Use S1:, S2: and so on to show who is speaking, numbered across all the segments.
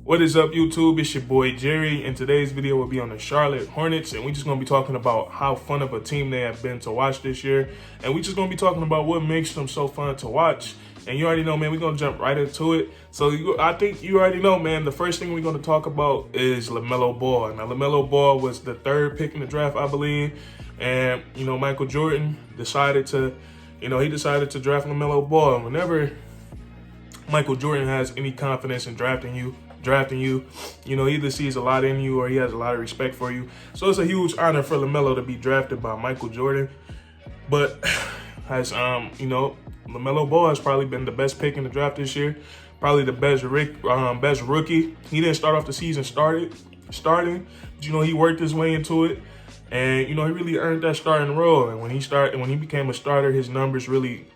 S1: What is up, YouTube? It's your boy Jerry, and today's video will be on the Charlotte Hornets, and we're just going to be talking about how fun of a team they have been to watch this year, and we're just going to be talking about what makes them so fun to watch. And you already know, man, we're going to jump right into it. So I think you already know, man, the first thing we're going to talk about is LaMelo Ball. Now, LaMelo Ball was the third pick in the draft, I believe, and, Michael Jordan decided to, he decided to draft LaMelo Ball. And whenever Michael Jordan has any confidence in drafting you, he either sees a lot in you or he has a lot of respect for you. So it's a huge honor for LaMelo to be drafted by Michael Jordan. But as LaMelo Ball has probably been the best pick in the draft this year, probably the best rookie. He didn't start off the season starting, but he worked his way into it, and he really earned that starting role. And when he became a starter, his numbers really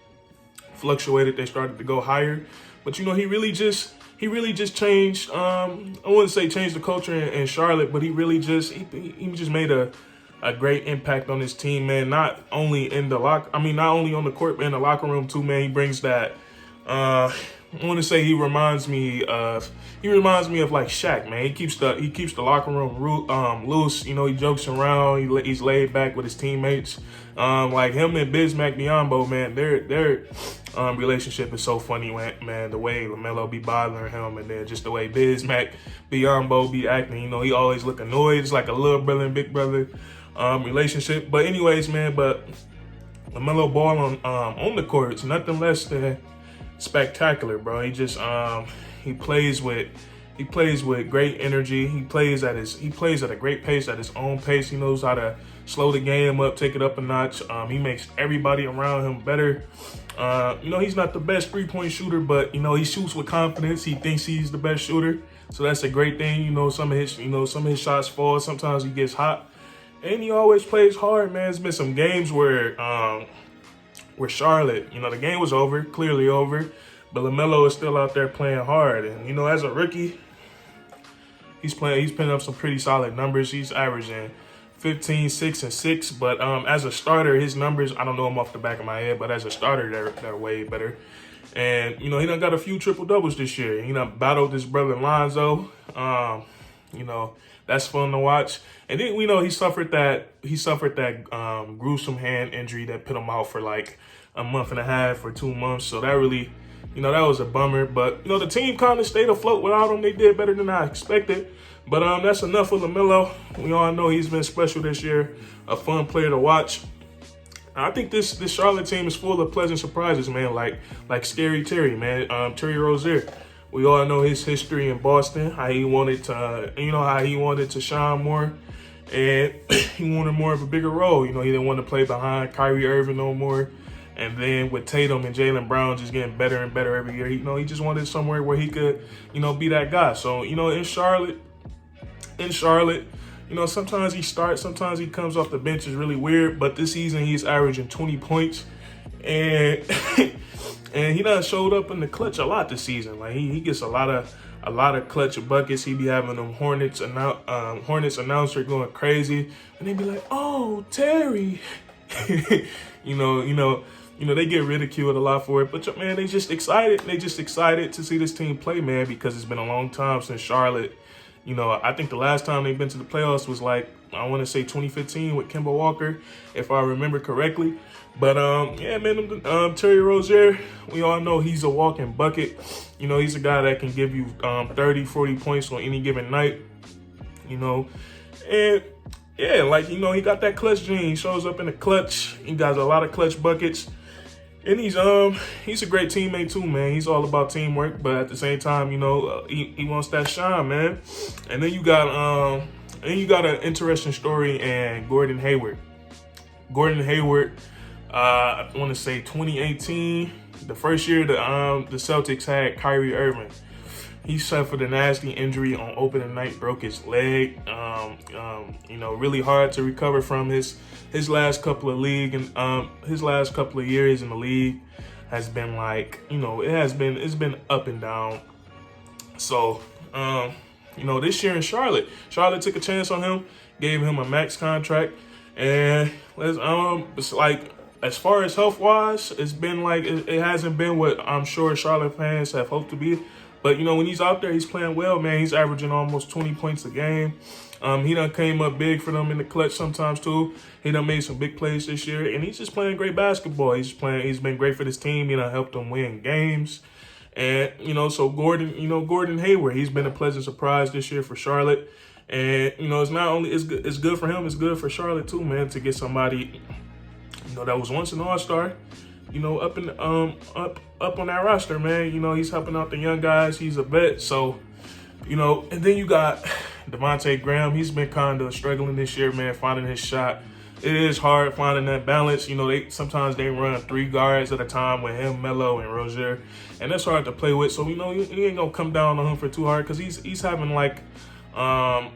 S1: fluctuated. They started to go higher, but he really just changed. I wouldn't say changed the culture in Charlotte, but he just made a great impact on his team, man. Not only on the court, but in the locker room too, man. He brings that. I want to say he reminds me of like Shaq, man. He keeps the locker room loose. He jokes around. He's laid back with his teammates. Like him and Bismack Biyombo, man. Their relationship is so funny, man. The way LaMelo be bothering him, and then just the way Bismack Biyombo be acting. He always look annoyed. It's like a little brother and big brother relationship. But anyways, man. But LaMelo Ball on the court, it's nothing less than spectacular, bro. He just he plays with great energy. He plays at a great pace, at his own pace. He knows how to slow the game up, take it up a notch. He makes everybody around him better. He's not the best three-point shooter, but he shoots with confidence. He thinks he's the best shooter, so that's a great thing. Some of his shots fall. Sometimes he gets hot, and he always plays hard, man. There's been some games where Charlotte, the game was clearly over, but LaMelo is still out there playing hard. And, as a rookie, he's putting up some pretty solid numbers. He's averaging 15, 6, and 6. But as a starter, his numbers, I don't know them off the back of my head, but as a starter, they're way better. And, he done got a few triple-doubles this year. He done battled his brother Lonzo. That's fun to watch. And then we know he suffered that gruesome hand injury that put him out for like a month and a half or 2 months. So that really, that was a bummer. But the team kind of stayed afloat without him. They did better than I expected. But that's enough for LaMelo. We all know he's been special this year. A fun player to watch. I think this Charlotte team is full of pleasant surprises, man. Like Scary Terry, man. Terry Rozier. We all know his history in Boston, how he wanted to shine more, and he wanted more of a bigger role. He didn't want to play behind Kyrie Irving no more. And then with Tatum and Jaylen Brown just getting better and better every year, he just wanted somewhere where he could, be that guy. So, in Charlotte, sometimes he starts, sometimes he comes off the bench. Is really weird. But this season he's averaging 20 points, and and he done showed up in the clutch a lot this season. Like he gets a lot of clutch buckets. He be having them Hornets announcer going crazy, and they be like, "Oh, Terry," they get ridiculed a lot for it. But man, they just excited. They just excited to see this team play, man, because it's been a long time since Charlotte. I think the last time they've been to the playoffs was like, I want to say 2015 with Kemba Walker, if I remember correctly. But, yeah, man, Terry Rozier, we all know he's a walking bucket. He's a guy that can give you 30, 40 points on any given night, And, yeah, he got that clutch gene. He shows up in the clutch. He got a lot of clutch buckets. And he's a great teammate too, man. He's all about teamwork, but at the same time, he wants that shine, man. And then you got an interesting story in Gordon Hayward. I want to say 2018, the first year the Celtics had Kyrie Irving. He suffered a nasty injury on opening night, broke his leg. Really hard to recover from. His last couple of years in the league has been like, it's been up and down. So, this year in Charlotte took a chance on him, gave him a max contract, and it's like, as far as health wise, it's been like it hasn't been what I'm sure Charlotte fans have hoped to be. But, you know, when he's out there, he's playing well, man. He's averaging almost 20 points a game. He done came up big for them in the clutch sometimes, too. He done made some big plays this year, and he's just playing great basketball. He's been great for this team. You know, helped them win games. And, you know, so Gordon Hayward, he's been a pleasant surprise this year for Charlotte. And, you know, it's good for him. It's good for Charlotte, too, man, to get somebody, you know, that was once an all-star, you know, up on that roster, man. You know, he's helping out the young guys. He's a vet. So, you know, and then you got Devontae Graham. He's been kind of struggling this year, man, finding his shot. It is hard finding that balance. You know, sometimes they run 3 guards at a time with him, Melo, and Rozier, and that's hard to play with. So, you know, you ain't gonna come down on him for too hard, because he's having, like,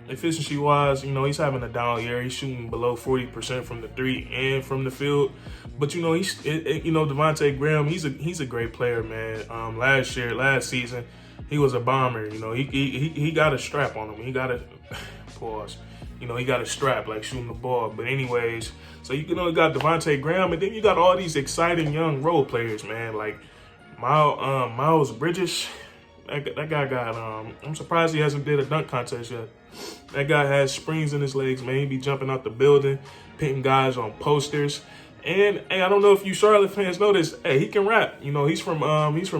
S1: efficiency-wise, you know, he's having a down year. He's shooting below 40% from the 3 and from the field. But, you know, Devontae Graham, he's a great player, man. Last season, he was a bomber. You know, he got a strap on him. He got a pause. You know, he got a strap, like shooting the ball. But anyways, so you know, you got Devontae Graham, and then you got all these exciting young role players, man, like Miles Bridges. That guy got, I'm surprised he hasn't did a dunk contest yet. That guy has springs in his legs, man. He be jumping out the building, pitting guys on posters. And hey, I don't know if you Charlotte fans know this. Hey, he can rap. You know, he's from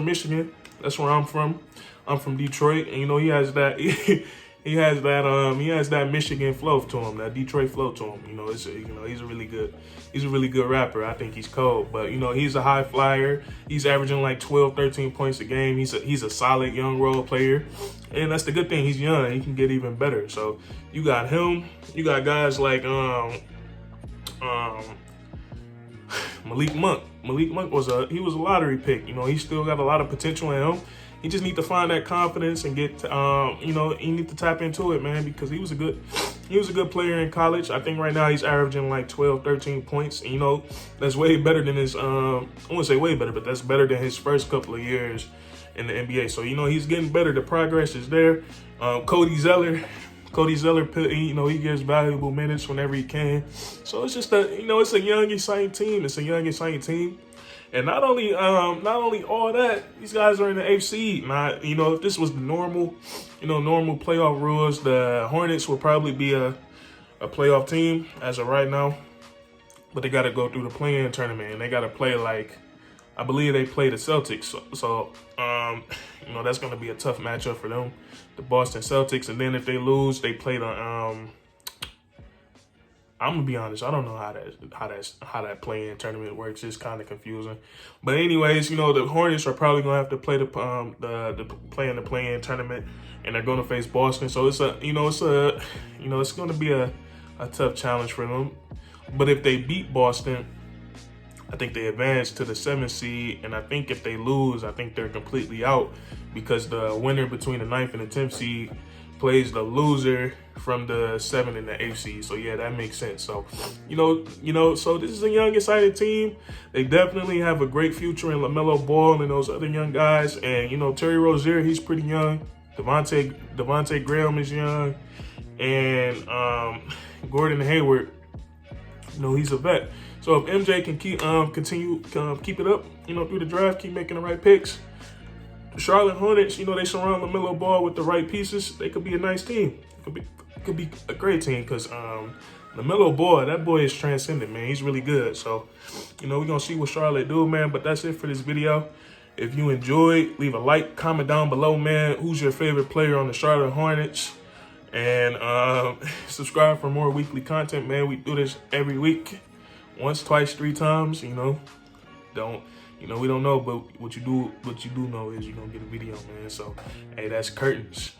S1: Michigan. That's where I'm from. I'm from Detroit, and you know, he has that he has that Michigan flow to him, that Detroit flow to him. You know, he's a really good rapper. I think he's cold, but you know, he's a high flyer. He's averaging like 12, 13 points a game. He's a solid young role player, and that's the good thing. He's young. He can get even better. So you got him. You got guys like Malik Monk. Malik Monk was a lottery pick. You know, he still got a lot of potential in him. He just need to find that confidence and get, you know, he need to tap into it, man, because he was a good player in college. I think right now he's averaging like 12, 13 points. And, you know, that's way better than his, I wouldn't say way better, but that's better than his first couple of years in the NBA. So, you know, he's getting better. The progress is there. Cody Zeller, you know, he gives valuable minutes whenever he can. So it's just it's a young, exciting team. It's a young, exciting team. And not only all that, these guys are in the AFC. Now, you know, if this was the normal playoff rules, the Hornets would probably be a playoff team as of right now. But they got to go through the play-in tournament, and they got to play like, I believe they play the Celtics. So you know, that's going to be a tough matchup for them, the Boston Celtics. And then if they lose, they play the I'm gonna be honest, I don't know how that play-in tournament works. It's kind of confusing. But anyways, you know, the Hornets are probably gonna have to play the play-in tournament, and they're gonna face Boston. So it's gonna be a tough challenge for them. But if they beat Boston, I think they advance to the 7th seed, and I think if they lose, I think they're completely out, because the winner between the 9th and the 10th seed plays the loser from the 7th and the 8th seed. So yeah, that makes sense. So, you know, so this is a young, exciting team. They definitely have a great future in LaMelo Ball and those other young guys. And, you know, Terry Rozier, he's pretty young. Devontae Graham is young. And Gordon Hayward, you know, he's a vet. So if MJ can keep it up, you know, through the draft, keep making the right picks, the Charlotte Hornets, you know, they surround LaMelo Ball with the right pieces. They could be a nice team. Could be a great team, because LaMelo Ball, that boy is transcendent, man. He's really good. So, you know, we're going to see what Charlotte do, man. But that's it for this video. If you enjoyed, leave a like, comment down below, man. Who's your favorite player on the Charlotte Hornets? And subscribe for more weekly content, man. We do this every week, once, twice, 3 times. You know, we don't know, but what you do know is you're gonna get a video, man. So, hey, that's curtains.